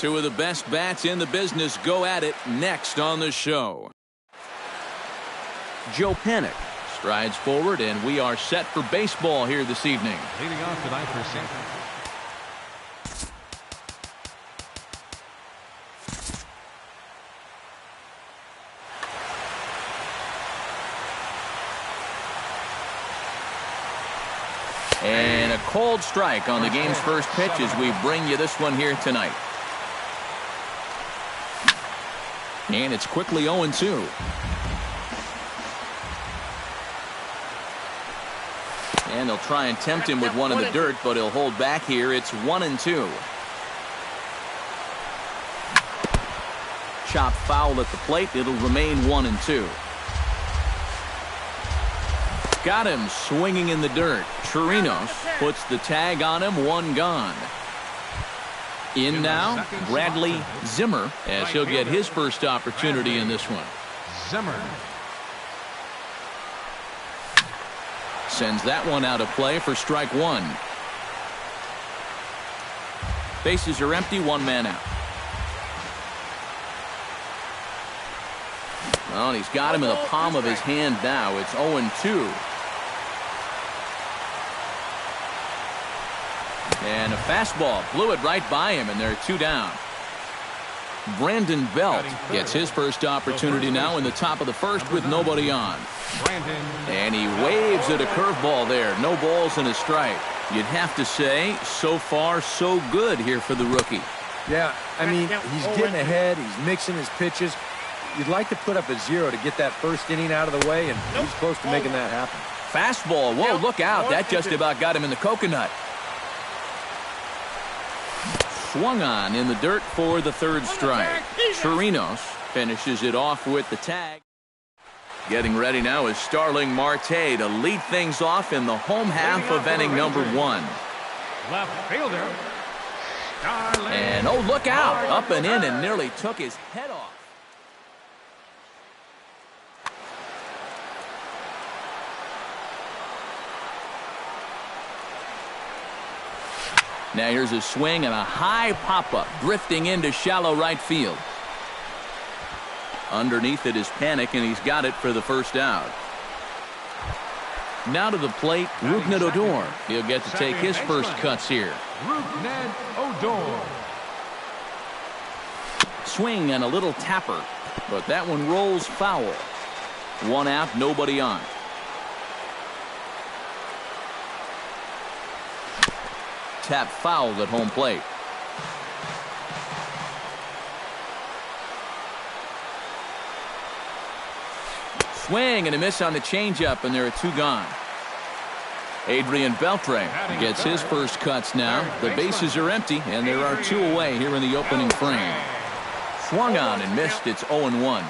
Two of the best bats in the business go at it next on the show. Joe Panik strides forward, and we are set for baseball here this evening. Leading off tonight for St. And a cold strike on the game's first pitch as we bring you this one here tonight. And it's quickly 0-2. And they'll try and tempt him with one in the dirt, but he'll hold back here. It's 1-2. Chopped foul at the plate. It'll remain 1-2. Got him swinging in the dirt. Chirinos puts the tag on him. One gone. In now, Bradley Zimmer, as he'll get his first opportunity in this one. Zimmer sends that one out of play for strike one. Bases are empty, one man out. Well, he's got him in the palm of his hand now. It's 0-2. And a fastball blew it right by him, and they're two down. Brandon Belt gets his first opportunity now in the top of the first with nobody on. And he waves at a curveball there. No balls and a strike. You'd have to say, so far, so good here for the rookie. Yeah, I mean, he's getting ahead. He's mixing his pitches. You'd like to put up a 0 to get that first inning out of the way, and he's close to making that happen. Fastball. Whoa, look out. That just about got him in the coconut. Swung on in the dirt for the third strike. Chirinos finishes it off with the tag. Getting ready now is Starling Marte to lead things off in the home half of inning number one. left fielder Starling. And oh, look out. Up and in and nearly took his head off. Now here's a swing and a high pop-up drifting into shallow right field. Underneath it is Panik, and he's got it for the first out. Now to the plate, Rougned Odor. He'll get to take his first cuts here. Rougned Odor. Swing and a little tapper, but that one rolls foul. One out, nobody on. Tap fouled at home plate. Swing and a miss on the changeup, and there are two gone. Adrian Beltre gets his first cuts now. The bases are empty, and there are two away here in the opening frame. Swung on and missed. It's 0-1.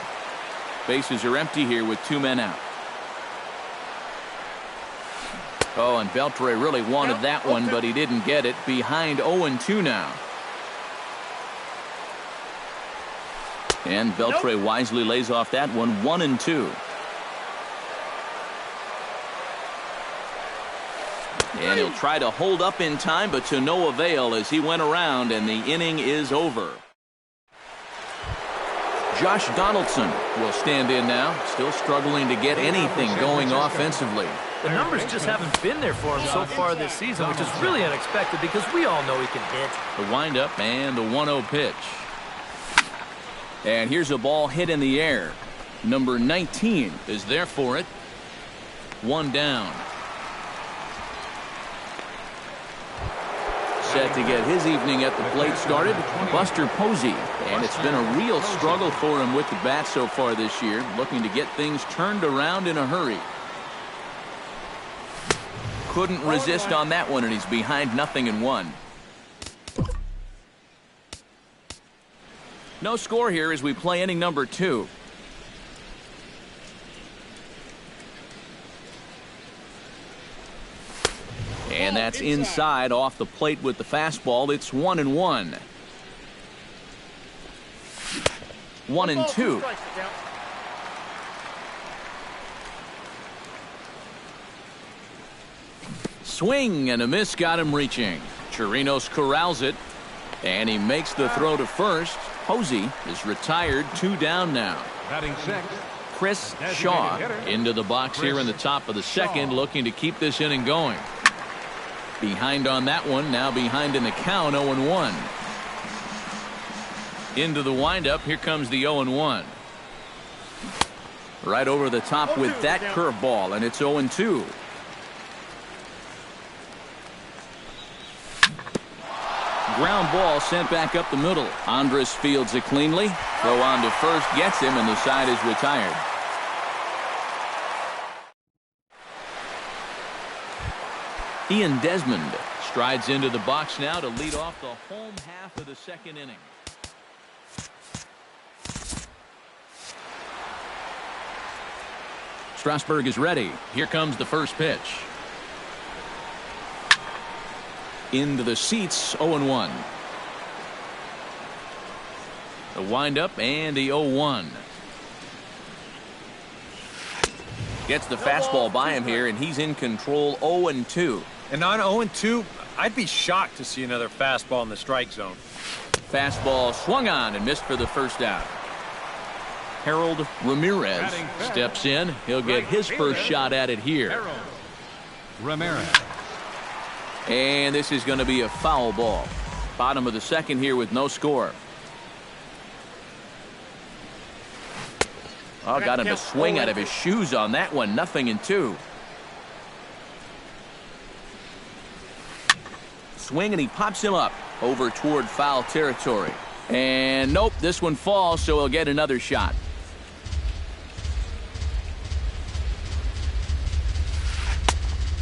Bases are empty here with two men out. Oh, and Beltre really wanted that one, but he didn't get it. Behind 0-2 now. And Beltre wisely lays off that one. 1-2. And he'll try to hold up in time, but to no avail as he went around, and the inning is over. Josh Donaldson will stand in now, still struggling to get anything going offensively. The numbers just haven't been there for him so far this season, which is really unexpected because we all know he can hit. The windup and the 1-0 pitch. And here's a ball hit in the air. Number 19 is there for it. One down. Set to get his evening at the plate started, Buster Posey. And it's been a real struggle for him with the bat so far this year, looking to get things turned around in a hurry. Couldn't resist on that one, and he's behind 0-1. No score here as we play inning number 2. And that's inside off the plate with the fastball. It's 1-1. 1-2. Swing and a miss got him reaching. Chirinos corrals it. And he makes the throw to first. Posey is retired, 2 down now. Batting sixth, Chris Shaw into the box here in the top of the second, looking to keep this inning going. Behind on that one, now behind in the count, 0-1. Into the windup, here comes the 0-1. Right over the top with that curveball, and it's 0-2. Ground ball sent back up the middle. Andrus fields it cleanly. Throw on to first, gets him, and the side is retired. Ian Desmond strides into the box now to lead off the home half of the second inning. Strasburg is ready. Here comes the first pitch. Into the seats, 0-1. The windup and the 0-1. Gets the fastball by him here, and he's in control, 0-2. And on 0-2, I'd be shocked to see another fastball in the strike zone. Fastball swung on and missed for the first out. Harold Ramirez steps in. He'll get his first shot at it here. Ramirez. And this is going to be a foul ball. Bottom of the second here with no score. Oh, got him to swing out of his shoes on that one. 0-2. Swing, and he pops him up over toward foul territory. And nope, this one falls, so he'll get another shot.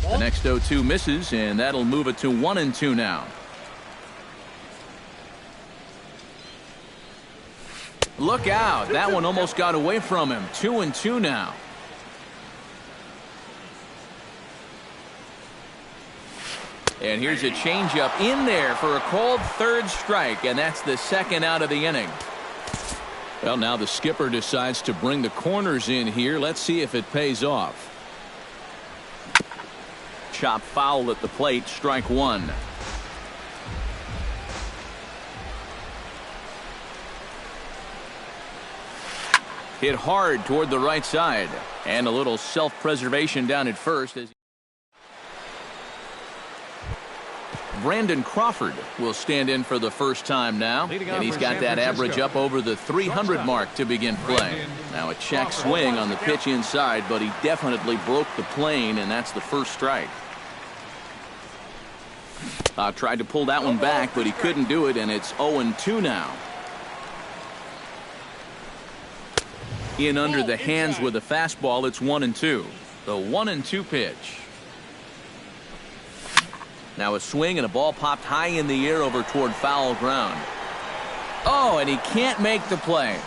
The next 0-2 misses, and that'll move it to 1-2 now. Look out. That one almost got away from him. 2-2 now. And here's a changeup in there for a called third strike, and that's the second out of the inning. Well, now the skipper decides to bring the corners in here. Let's see if it pays off. Chop foul at the plate, strike one. Hit hard toward the right side, and a little self-preservation down at first. As Brandon Crawford will stand in for the first time now, and he's got that average up over the 300 mark to begin play. Now a check swing on the pitch inside, but he definitely broke the plane, and that's the first strike. Tried to pull that one back, but he couldn't do it, and it's 0-2 now. In under the hands with a fastball, it's 1-2. The 1-2 pitch. Now a swing, and a ball popped high in the air over toward foul ground. Oh, and he can't make the play.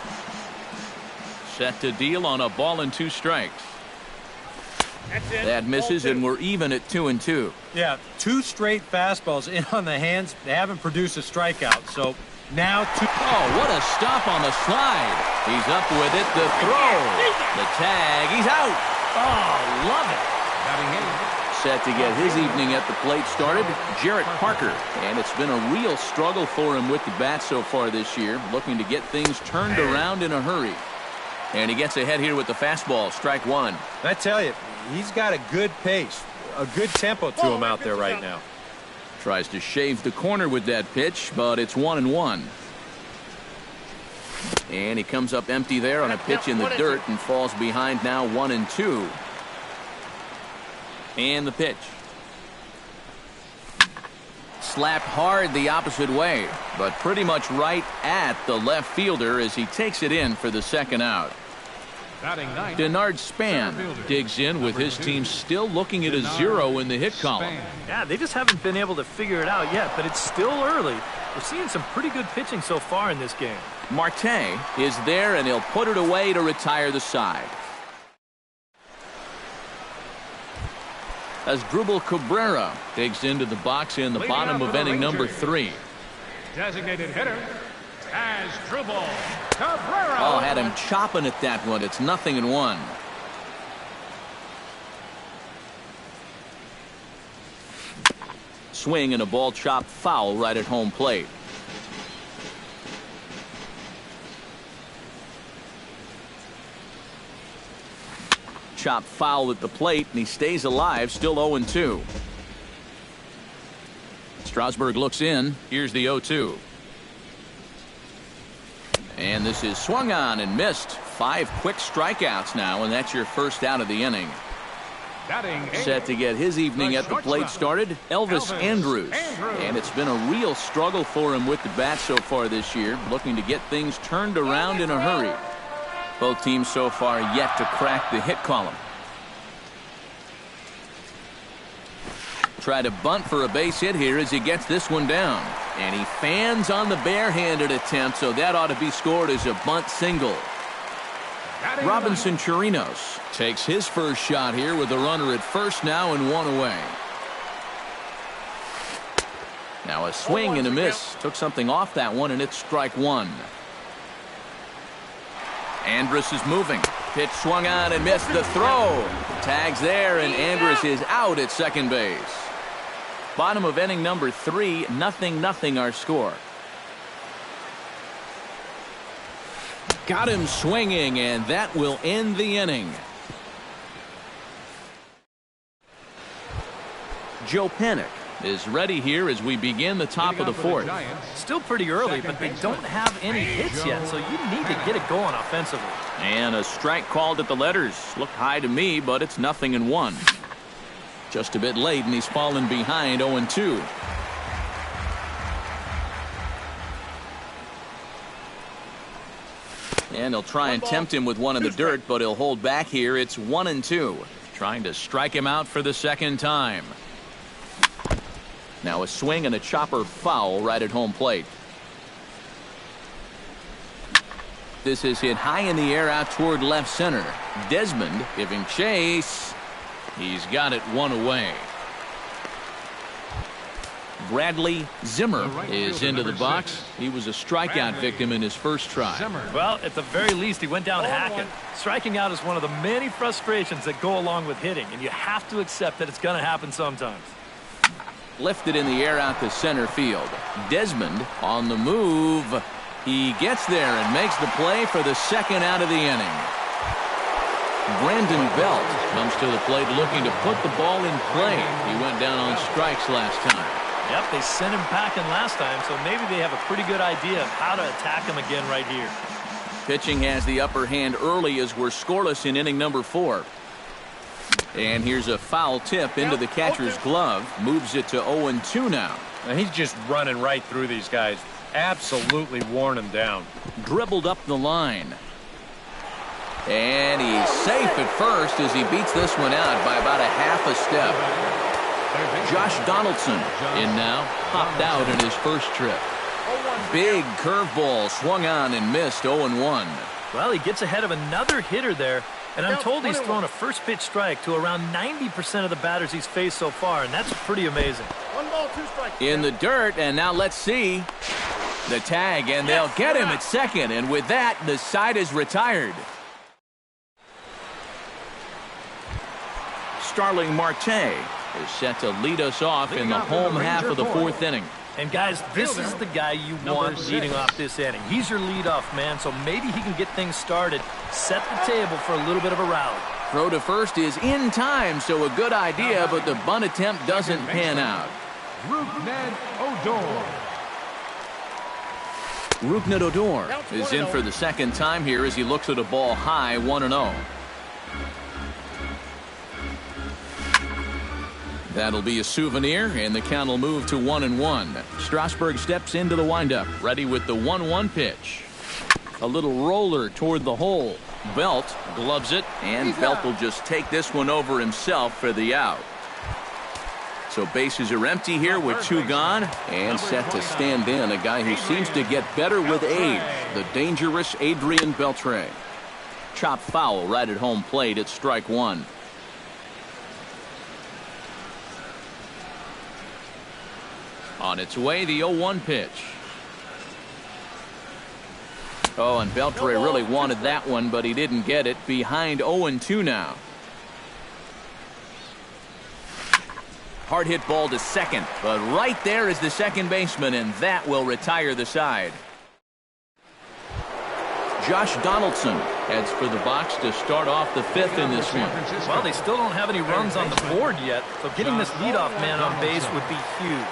Set to deal on a ball and 2 strikes. That misses, and we're even at 2-2. Yeah, 2 straight fastballs in on the hands. They haven't produced a strikeout, so now 2. Oh, what a stop on the slide. He's up with it. The throw. The tag. He's out. Oh, love it. Set to get his evening at the plate started, Jarrett Parker. And it's been a real struggle for him with the bat so far this year, looking to get things turned around in a hurry. And he gets ahead here with the fastball, strike one. I tell you, he's got a good pace, a good tempo to him out there right now. Tries to shave the corner with that pitch, but it's 1-1. And he comes up empty there on a pitch in the dirt and falls behind now 1-2. And the pitch. Slapped hard the opposite way, but pretty much right at the left fielder as he takes it in for the second out. Denard Span digs in with his team still looking at a 0 in the hit column. Yeah, they just haven't been able to figure it out yet, but it's still early. We're seeing some pretty good pitching so far in this game. Marte is there, and he'll put it away to retire the side. As Drupal Cabrera digs into the box in the bottom of inning number 3. Designated hitter, Drupal Cabrera. Oh, had him chopping at that one. It's 0-1. Swing and a ball chopped foul right at home plate. chop foul at the plate, and he stays alive, still 0-2. Strasburg looks in. Here's the 0-2. And this is swung on and missed. 5 quick strikeouts now, and that's your first out of the inning. Set to get his evening at the plate started, Elvis Andrus. And it's been a real struggle for him with the bat so far this year, looking to get things turned around in a hurry. Both teams so far yet to crack the hit column. Try to bunt for a base hit here as he gets this one down. And he fans on the barehanded attempt, so that ought to be scored as a bunt single. Robinson Chirinos takes his first shot here with a runner at first now and 1 away. Now a swing and a miss. Took something off that one, and it's strike 1. Andrus is moving. Pitch swung on and missed. The throw. Tags there, and Andrus is out at second base. Bottom of inning number 3, 0-0 our score. Got him swinging, and that will end the inning. Joe Panik is ready here as we begin the top of the 4th. Still pretty early, but they don't have any hits yet, so you need to get it going offensively. And a strike called at the letters. Looked high to me, but it's 0-1. Just a bit late, and he's fallen behind 0-2. And he'll try and tempt him with one in the dirt, but he'll hold back here. It's 1-2. Trying to strike him out for the second time. Now a swing and a chopper foul right at home plate. This is hit high in the air out toward left center. Desmond giving chase. He's got it 1 away. Bradley Zimmer is into the box. He was a strikeout victim in his first try. Well, at the very least, he went down hacking. Striking out is one of the many frustrations that go along with hitting, and you have to accept that it's going to happen sometimes. Lifted in the air out to center field. Desmond on the move. He gets there and makes the play for the second out of the inning. Brandon Belt comes to the plate looking to put the ball in play. He went down on strikes last time. Yep, they sent him packing last time, so maybe they have a pretty good idea of how to attack him again right here. Pitching has the upper hand early as we're scoreless in inning number 4. And here's a foul tip into the catcher's glove. Moves it to 0-2 now. Now he's just running right through these guys. Absolutely worn them down. Dribbled up the line. And he's safe at first as he beats this one out by about a half a step. Josh Donaldson in now. Popped out in his first trip. Big curveball swung on and missed. 0-1. Well, he gets ahead of another hitter there. And I'm told he's thrown a first pitch strike to around 90% of the batters he's faced so far, and that's pretty amazing. 1 ball, 2 strikes. In the dirt, and now let's see the tag, and they'll get him at second. And with that, the side is retired. Starling Marte is set to lead us off in the home half of the 4th inning. And guys, this is the guy you want leading off this inning. He's your leadoff man, so maybe he can get things started, set the table for a little bit of a rally. Throw to first is in time, so a good idea, but the bunt attempt doesn't pan out. Rougned Odor is in for the second time here as he looks at a ball high, 1-0. That'll be a souvenir, and the count will move to 1-1. Strasburg steps into the windup, ready with the 1-1 pitch. A little roller toward the hole. Belt gloves it, and Belt will just take this one over himself for the out. So bases are empty here with 2 gone, and set to stand in a guy who seems to get better with age, the dangerous Adrian Beltre. Chop foul right at home plate at strike 1. On its way, the 0-1 pitch. Oh, and Beltre really wanted that one, but he didn't get it. Behind 0-2 now. Hard hit ball to second, but right there is the second baseman, and that will retire the side. Josh Donaldson heads for the box to start off the fifth in this one. Well, they still don't have any runs on the board yet, so getting this leadoff man on base would be huge.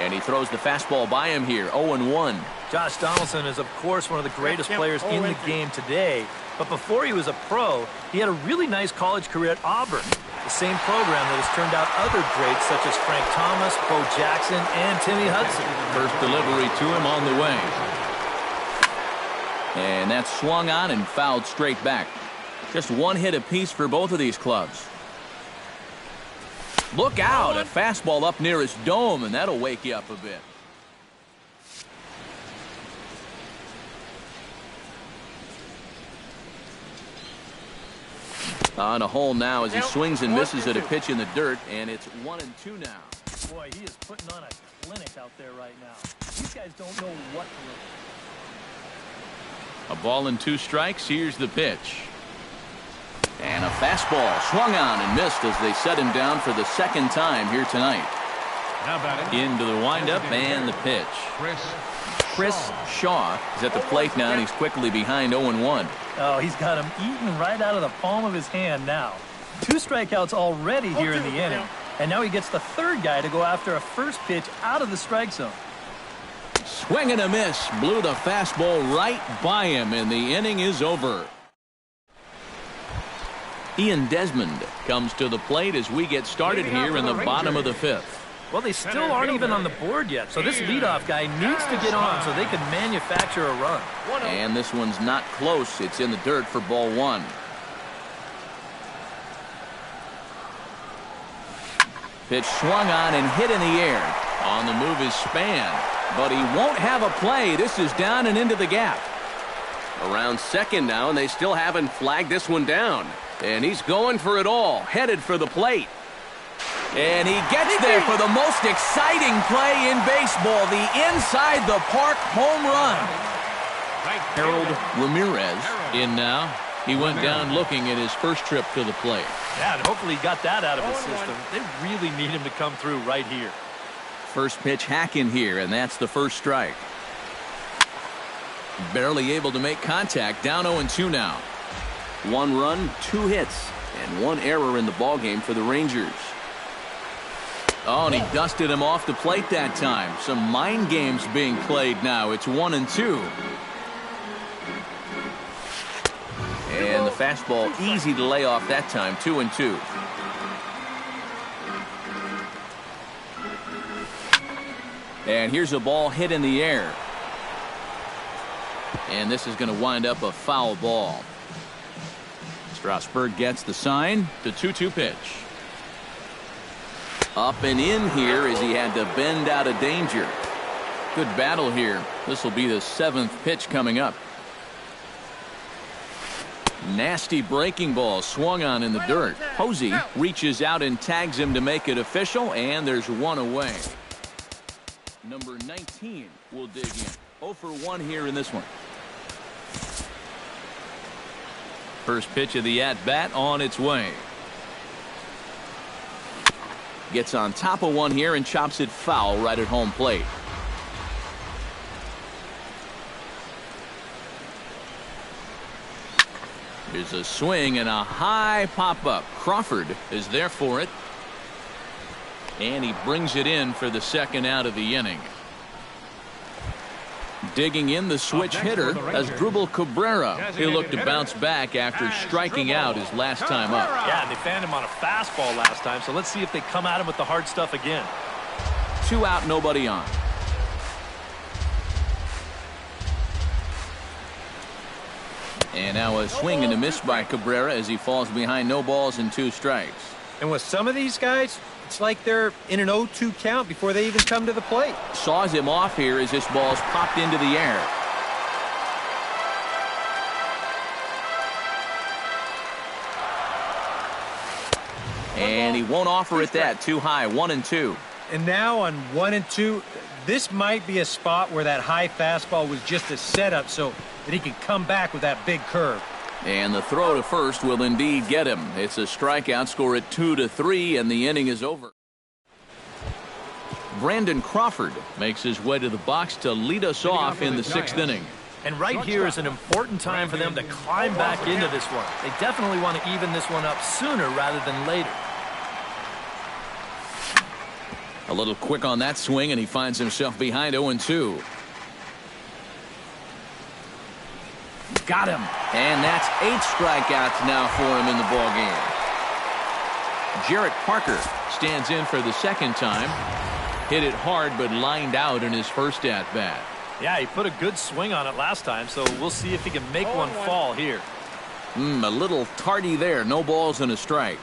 And he throws the fastball by him here, 0-1. Josh Donaldson is, of course, one of the greatest players in the game today. But before he was a pro, he had a really nice college career at Auburn, the same program that has turned out other greats such as Frank Thomas, Bo Jackson, and Timmy Hudson. First delivery to him on the way. And that's swung on and fouled straight back. Just one hit apiece for both of these clubs. Look out, a fastball up near his dome, and that'll wake you up a bit. On a hole now as he swings and misses at a pitch in the dirt, and it's 1-2 now. Boy, he is putting on a clinic out there right now. These guys don't know what to look. A ball and 2 strikes. Here's the pitch. And a fastball swung on and missed as they set him down for the second time here tonight. Into the windup and the pitch. Chris Shaw is at the plate now, and he's quickly behind 0-1. Oh, he's got him eaten right out of the palm of his hand now. 2 strikeouts already here in the inning, and now he gets the third guy to go after a first pitch out of the strike zone. Swing and a miss. Blew the fastball right by him, and the inning is over. Ian Desmond comes to the plate as we get started here in the bottom of the fifth. Well, they still aren't even on the board yet, so this leadoff guy needs to get on so they can manufacture a run. And this one's not close. It's in the dirt for ball 1. Pitch swung on and hit in the air. On the move is Span, but he won't have a play. This is down and into the gap. Around second now, and they still haven't flagged this one down. And he's going for it all, headed for the plate. And he gets there for the most exciting play in baseball, the inside the park home run. Harold Ramirez in now. He went down looking at his first trip to the plate. Yeah, and hopefully he got that out of his system. They really need him to come through right here. First pitch hack in here, and that's the first strike. Barely able to make contact, down 0-2 now. 1 run, 2 hits, and 1 error in the ballgame for the Rangers. Oh, and he dusted him off the plate that time. Some mind games being played now. It's 1-2. And the fastball easy to lay off that time, 2-2. And here's a ball hit in the air. And this is going to wind up a foul ball. Strasburg gets the sign. The 2-2 pitch. Up and in here as he had to bend out of danger. Good battle here. This will be the 7th pitch coming up. Nasty breaking ball swung on in the dirt. Posey reaches out and tags him to make it official, and there's 1 away. Number 19 will dig in. 0 for 1 here in this one. First pitch of the at-bat on its way. Gets on top of one here and chops it foul right at home plate. There's a swing and a high pop-up. Crawford is there for it. And he brings it in for the second out of the inning. Digging in the switch hitter as Drupal Cabrera. He'll look to bounce back after striking out his last time up. Yeah, they fanned him on a fastball last time, so let's see if they come at him with the hard stuff again. 2 out, nobody on. And now a swing and a miss by Cabrera as he falls behind, no balls and 2 strikes. And with some of these guys, it's like they're in an 0-2 count before they even come to the plate. Saws him off here as this ball's popped into the air. And he won't offer it that. Too high. 1-2. And now on 1-2, this might be a spot where that high fastball was just a setup so that he can come back with that big curve. And the throw to first will indeed get him. It's a strikeout, score at 2-3, and the inning is over. Brandon Crawford makes his way to the box to lead us off in the 6th inning. And right here is an important time for them to climb back into this one. They definitely want to even this one up sooner rather than later. A little quick on that swing, and he finds himself behind 0-2. Got him. And that's 8 strikeouts now for him in the ballgame. Jarrett Parker stands in for the second time. Hit it hard, but lined out in his first at-bat. Yeah, he put a good swing on it last time, so we'll see if he can make one fall here. A little tardy there. No balls and a strike.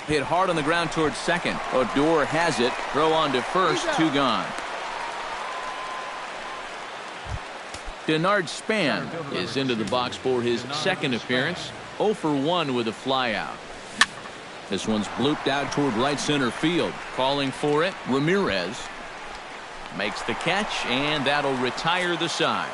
Hit hard on the ground towards second. Odor has it. Throw on to first. 2 gone. Denard Span is into the box for his second appearance. 0 for 1 with a flyout. This one's blooped out toward right center field. Calling for it, Ramirez makes the catch, and that'll retire the side.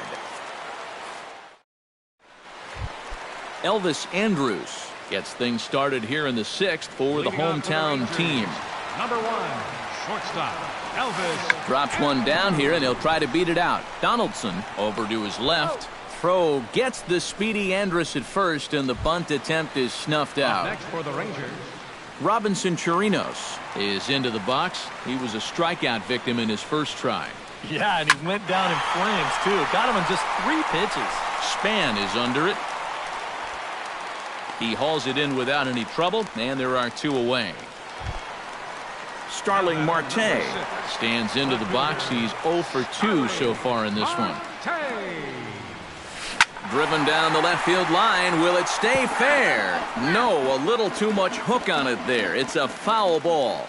Elvis Andrus gets things started here in the 6th for the hometown team. Number 1, shortstop, Elvis. Drops one down here, and he'll try to beat it out. Donaldson over to his left. Throw gets the speedy Andrus at first, and the bunt attempt is snuffed out. Next for the Rangers, Robinson Chirinos is into the box. He was a strikeout victim in his first try. Yeah, and he went down in flames, too. Got him on just 3 pitches. Span is under it. He hauls it in without any trouble, and there are 2 away. Starling Marte stands into the box. He's 0 for 2 so far in this one. Driven down the left field line. Will it stay fair? No, a little too much hook on it there. It's a foul ball.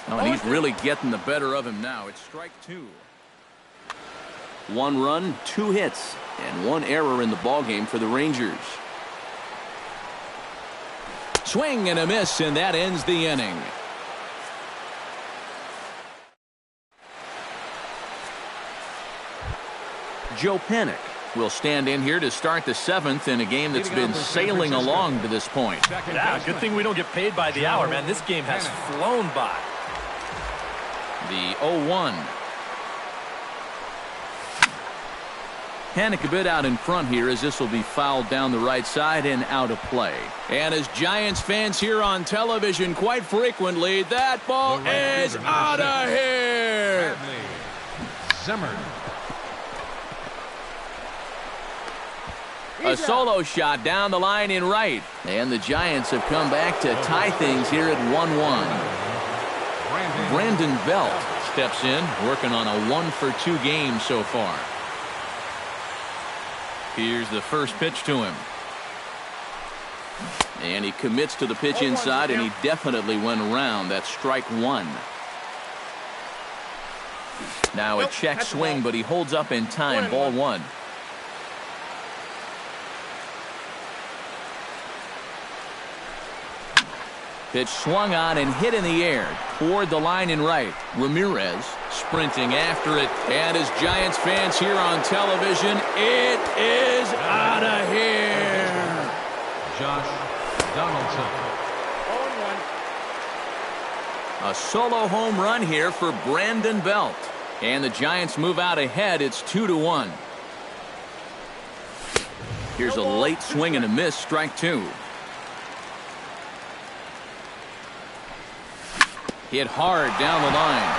Oh, and he's really getting the better of him now. It's strike 2. 1 run, 2 hits, and 1 error in the ballgame for the Rangers. Swing and a miss, and that ends the inning. Joe Panik will stand in here to start the 7th in a game that's been sailing along to this point. Yeah, good thing we don't get paid by the hour, man. This game has flown by. The 0-1. Panik a bit out in front here, as this will be fouled down the right side and out of play. And as Giants fans hear on television quite frequently, that ball is out of here. Zimmer. A solo shot down the line in right. And the Giants have come back to tie things here at 1-1. Brandon Belt steps in, working on a 1 for 2 game so far. Here's the first pitch to him. And he commits to the pitch inside, and he definitely went around. That's strike 1. Now a check swing, but he holds up in time. Ball 1. Pitch swung on and hit in the air toward the line in right. Ramirez sprinting after it. And as Giants fans here on television, it is out of here. Josh Donaldson. A solo home run here for Brandon Belt. And the Giants move out ahead. It's 2-1. Here's a late swing and a miss. Strike 2. Hit hard down the line.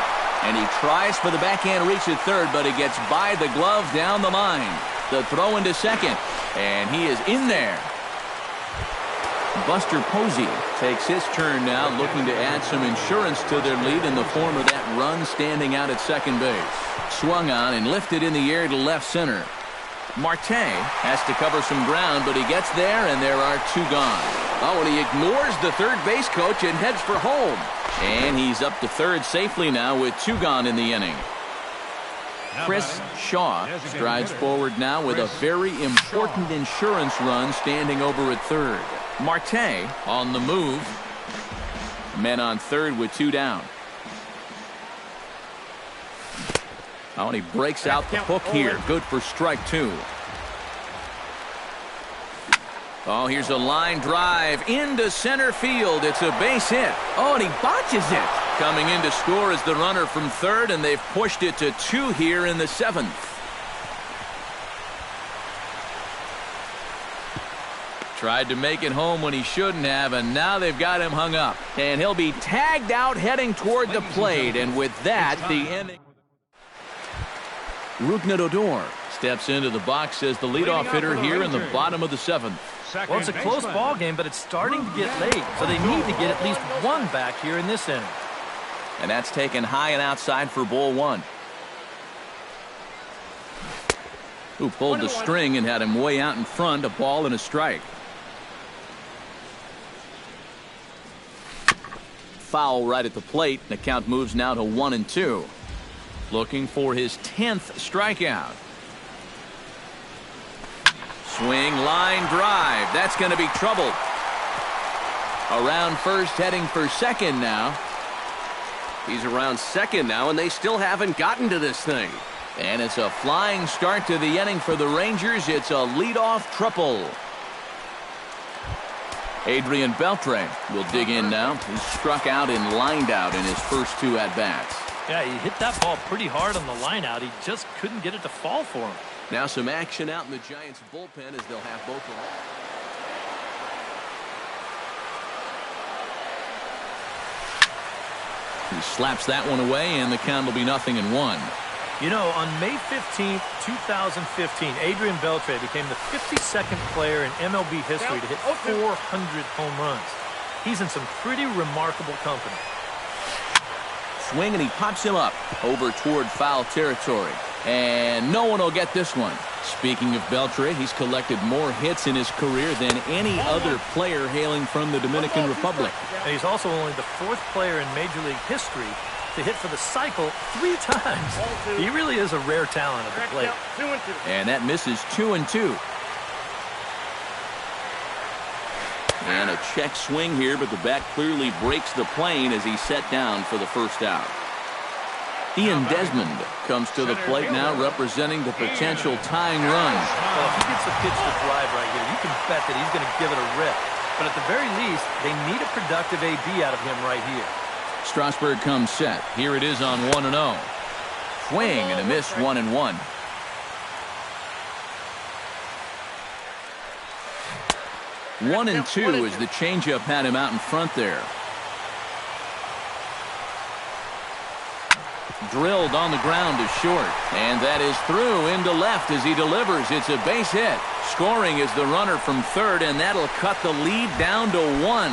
And he tries for the backhand reach at third, but it gets by the glove down the line. The throw into second. And he is in there. Buster Posey takes his turn now, looking to add some insurance to their lead in the form of that run standing out at second base. Swung on and lifted in the air to left center. Marte has to cover some ground, but he gets there, and there are 2 gone. Oh, and he ignores the third base coach and heads for home. And he's up to third safely now with 2 gone in the inning. Chris Shaw strides forward now with a very important insurance run standing over at third. Marte on the move. Men on third with 2 down. Oh, and he breaks out the hook here. Good for strike 2. Oh, here's a line drive into center field. It's a base hit. Oh, and he botches it. Coming in to score is the runner from third, and they've pushed it to 2 here in the 7th. Tried to make it home when he shouldn't have, and now they've got him hung up. And he'll be tagged out heading toward the plate, and with that, the inning. Rugna steps into the box as the leadoff hitter here in the bottom of the 7th. Well, it's a close ball game, but it's starting to get late, so they need to get at least one back here in this inning. And that's taken high and outside for ball 1. Who pulled the string and had him way out in front, a ball and a strike. Foul right at the plate. The count moves now to 1-2. Looking for his 10th strikeout. Swing, line drive. That's going to be trouble. Around first, heading for second now. He's around second now, and they still haven't gotten to this thing. And it's a flying start to the inning for the Rangers. It's a leadoff triple. Adrian Beltre will dig in now. He's struck out and lined out in his first 2 at-bats. Yeah, he hit that ball pretty hard on the line out. He just couldn't get it to fall for him. Now some action out in the Giants bullpen as they'll have both of them. He slaps that one away, and the count will be 0-1. You know, on May 15th, 2015, Adrian Beltre became the 52nd player in MLB history to hit 400 home runs. He's in some pretty remarkable company. Swing, and he pops him up over toward foul territory. And no one will get this one. Speaking of Beltre, he's collected more hits in his career than any other player hailing from the Dominican Republic. And he's also only the 4th player in Major League history to hit for the cycle 3 times. He really is a rare talent at the plate. And that misses 2-2. And a check swing here, but the bat clearly breaks the plane as he's set down for the first out. Ian Desmond comes to the plate now, representing the potential tying run. Well, if he gets the pitch to drive right here, you can bet that he's going to give it a rip. But at the very least, they need a productive AB out of him right here. Strasburg comes set. Here it is on 1-0. Swing and a miss, 1-1. One and two as the changeup had him out in front there. Drilled on the ground to short, and that is through into left as he delivers. It's a base hit. Scoring is the runner from third, and that'll cut the lead down to 1.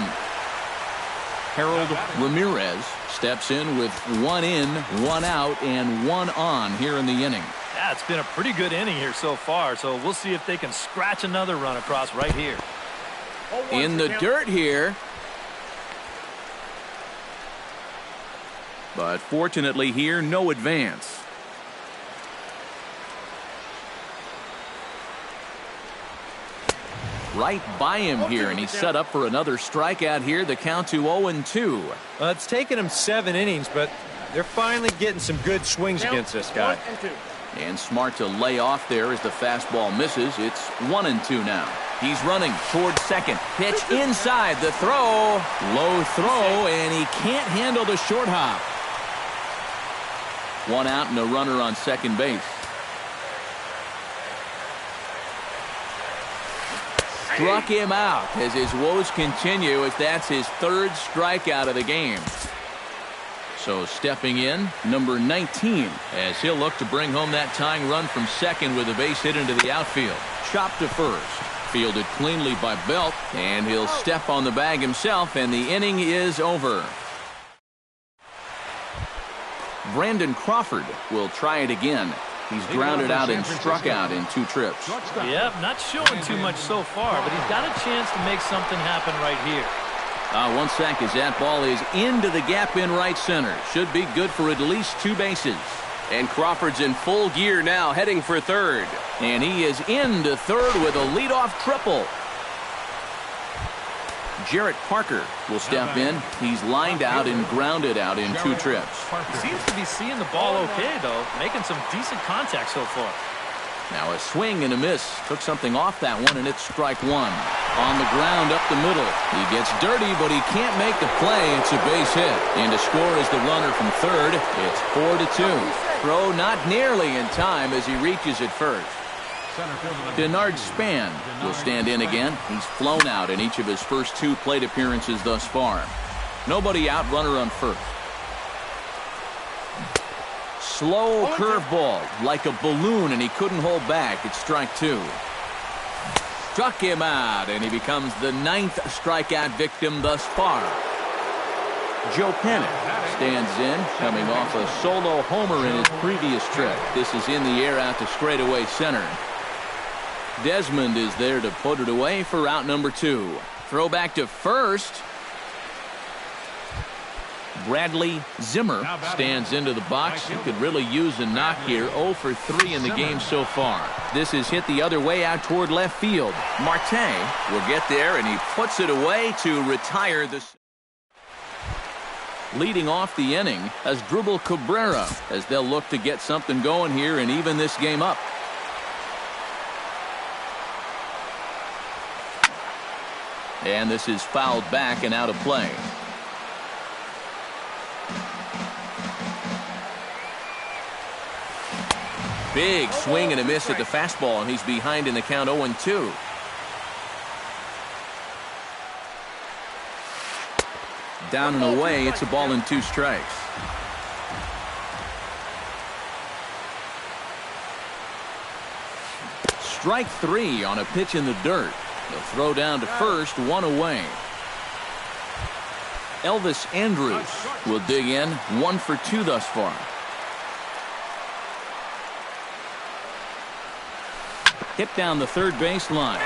Harold Ramirez steps in with 1 in, 1 out, and 1 on here in the inning. Yeah, it's been a pretty good inning here so far, so we'll see if they can scratch another run across right here. In the dirt here. But fortunately here, no advance. Right by him here, and he's set up for another strikeout here. The count to 0-2. It's taken him 7 innings, but they're finally getting some good swings against this guy. And smart to lay off there as the fastball misses. It's 1-2 now. He's running towards second. Pitch inside. The throw. Low throw, and he can't handle the short hop. 1 out and a runner on second base. Struck him out as his woes continue, as that's his 3rd strikeout of the game. So stepping in, number 19, as he'll look to bring home that tying run from second with a base hit into the outfield. Chopped to first. Fielded cleanly by Belt, and he'll step on the bag himself, and the inning is over. Brandon Crawford will try it again. He's grounded out and struck out in 2 trips. Yep, not showing too much so far, but he's got a chance to make something happen right here. 1 sack as that ball is into the gap in right center. Should be good for at least 2 bases. And Crawford's in full gear now, heading for third. And he is into third with a leadoff triple. Jarrett Parker will step in. He's lined out and grounded out in 2 trips. He seems to be seeing the ball okay, though, making some decent contact so far. Now a swing and a miss. Took something off that one, and it's strike one. On the ground up the middle. He gets dirty, but he can't make the play. It's a base hit. And to score is the runner from third. It's 4-2. Throw not nearly in time as he reaches it first. Denard Span will stand in again. He's flown out in each of his first 2 plate appearances thus far. Nobody out, runner on first. Slow curveball, like a balloon, and he couldn't hold back. It's strike 2. Struck him out, and he becomes the 9th strikeout victim thus far. Joe Pennant stands in, coming off a solo homer in his previous trip. This is in the air out to straightaway center. Desmond is there to put it away for out number 2. Throw back to first. Bradley Zimmer stands into the box. He could really use a knock here. 0 for 3 in the game so far. This is hit the other way out toward left field. Marte will get there, and he puts it away to retire this. Leading off the inning as Drupal Cabrera, as they'll look to get something going here and even this game up. And this is fouled back and out of play. Big swing and a miss at the fastball, and he's behind in the count 0-2. Down and away, it's a ball and 2 strikes. Strike 3 on a pitch in the dirt. The throw down to first, 1 away. Elvis Andrus will dig in, 1 for 2 thus far. Hit down the third base line.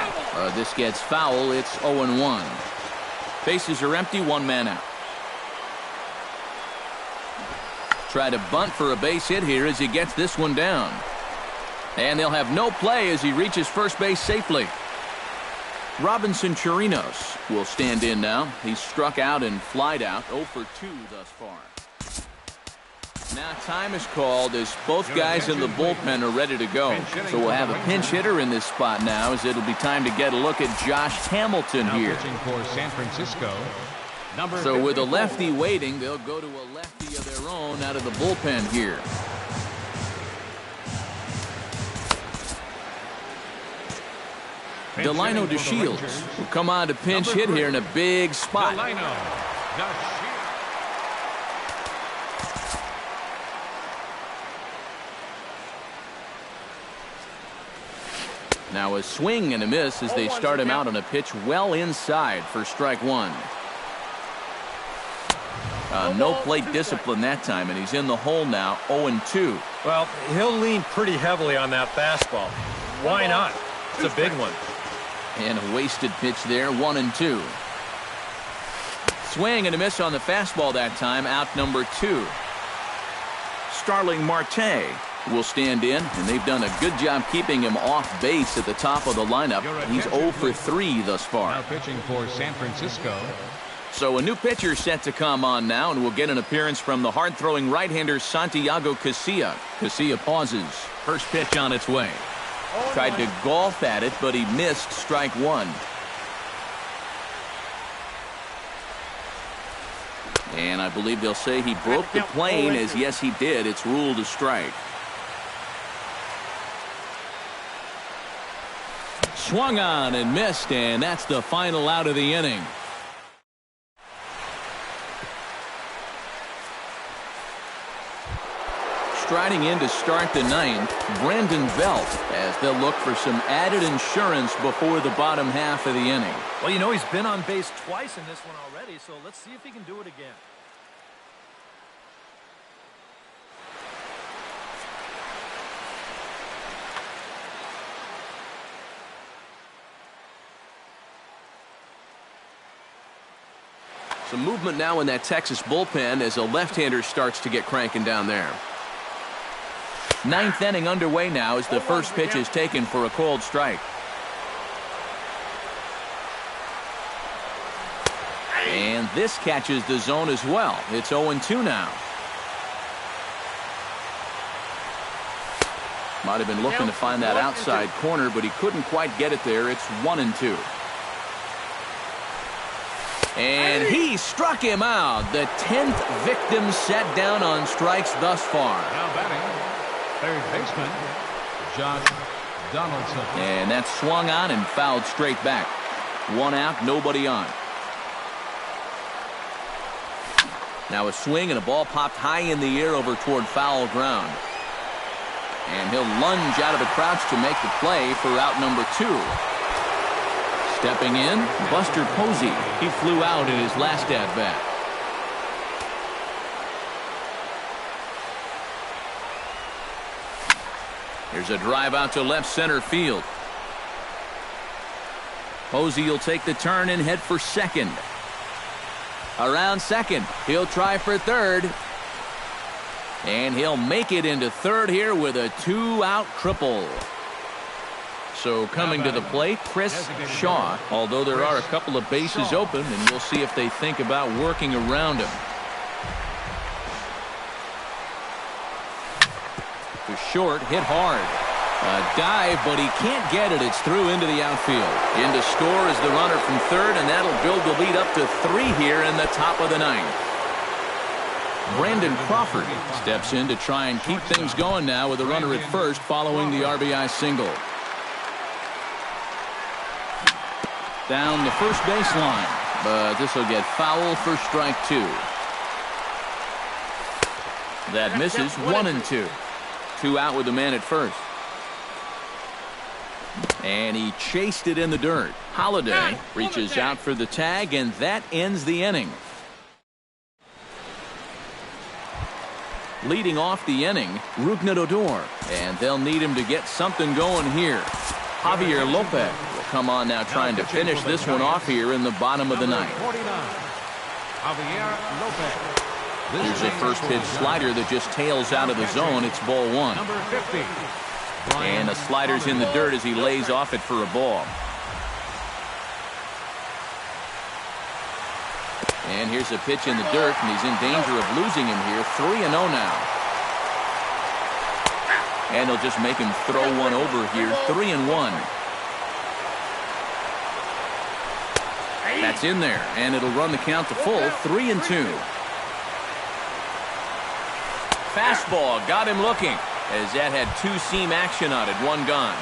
This gets foul. It's 0-1. Bases are empty, 1 man out. Try to bunt for a base hit here as he gets this one down. And they'll have no play as he reaches first base safely. Robinson Chirinos will stand in now. He's struck out and flied out. 0 for 2 thus far. Now time is called as both guys in the bullpen are ready to go. So we'll have a pinch hitter in this spot now, as it'll be time to get a look at Josh Hamilton here. For San Francisco, so with a lefty waiting, they'll go to a lefty of their own out of the bullpen here. Delino DeShields will come on to pinch hit here in a big spot. Now a swing and a miss as they start him out on a pitch well inside for strike 1. No plate discipline that time, and he's in the hole now, 0-2. Well, he'll lean pretty heavily on that fastball. Why not? It's a big one. And a wasted pitch there, 1-2. Swing and a miss on the fastball that time, out number 2. Starling Marte will stand in, and they've done a good job keeping him off base at the top of the lineup. He's 0 for 3 thus far. Now pitching for San Francisco. So a new pitcher set to come on now, and we'll get an appearance from the hard-throwing right-hander Santiago Casilla. Casilla pauses. First pitch on its way. Tried to golf at it, but he missed strike 1. And I believe they'll say he broke the plane, as yes he did. It's ruled a strike. Swung on and missed, and that's the final out of the inning. Striding in to start the 9th, Brandon Belt, as they'll look for some added insurance before the bottom half of the inning. Well, you know, he's been on base twice in this one already, so let's see if he can do it again. Some movement now in that Texas bullpen as a left-hander starts to get cranking down there. 9th inning underway now as the first pitch is taken for a called strike. And this catches the zone as well. It's 0-2 now. Might have been looking to find that outside corner, but he couldn't quite get it there. It's 1-2. And he struck him out. The 10th victim set down on strikes thus far. Now batting, third baseman, Josh Donaldson. And that's swung on and fouled straight back. 1 out, nobody on. Now a swing and a ball popped high in the air over toward foul ground. And he'll lunge out of the crouch to make the play for out number 2. Stepping in, Buster Posey. He flew out in his last at-bat. Here's a drive out to left center field. Posey will take the turn and head for second. Around second, he'll try for third. And he'll make it into third here with a 2-out triple. So coming to the plate, Chris Shaw, although there are a couple of bases open, and we'll see if they think about working around him. To short, hit hard. A dive, but he can't get it. It's through into the outfield. In to score is the runner from third, and that'll build the lead up to 3 here in the top of the 9th. Brandon Crawford steps in to try and keep things going now with a runner at first following the RBI single. Down the first baseline, but this will get foul for strike 2. That misses. 1-2. 2 out with the man at first. And he chased it in the dirt. Holiday reaches out for the tag, and that ends the inning. Leading off the inning, Rougned Odor, and they'll need him to get something going here. Javier Lopez will come on now trying to finish this one off here in the bottom of the 9th. Here's a first pitch slider that just tails out of the zone. It's ball 1. And the slider's in the dirt as he lays off it for a ball. And here's a pitch in the dirt, and he's in danger of losing him here. 3-0 now. And they'll just make him throw one over here. 3-1. That's in there, and it'll run the count to full. 3-2. Fastball got him looking, as that had 2-seam action on it. 1 gone.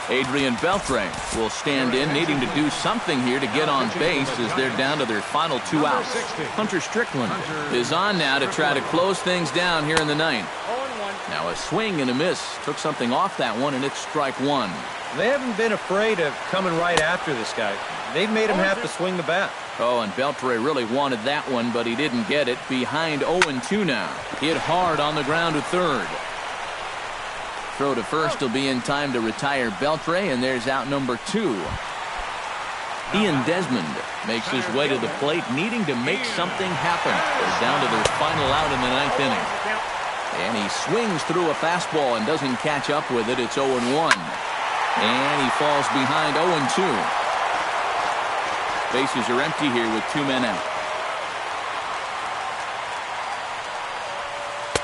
Adrian Beltre will stand in, needing to do something here to get on base as they're down to their final 2 outs. Hunter Strickland is on now to try to close things down here in the 9th. Now a swing and a miss. Took something off that one, and it's strike 1. They haven't been afraid of coming right after this guy. They've made him have to swing the bat. Oh, and Beltre really wanted that one, but he didn't get it. Behind 0-2 now. Hit hard on the ground to third. Throw to first will be in time to retire Beltre, and there's out number 2. Ian Desmond makes his way to the plate, needing to make something happen. They're down to their final out in the 9th inning. And he swings through a fastball and doesn't catch up with it. It's 0-1. And he falls behind 0-2. Bases are empty here with 2 men out.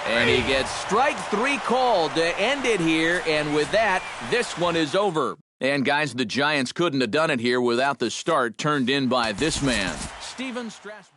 And he gets strike 3 called to end it here, and with that, this one is over. And guys, the Giants couldn't have done it here without the start turned in by this man, Steven Strasburg.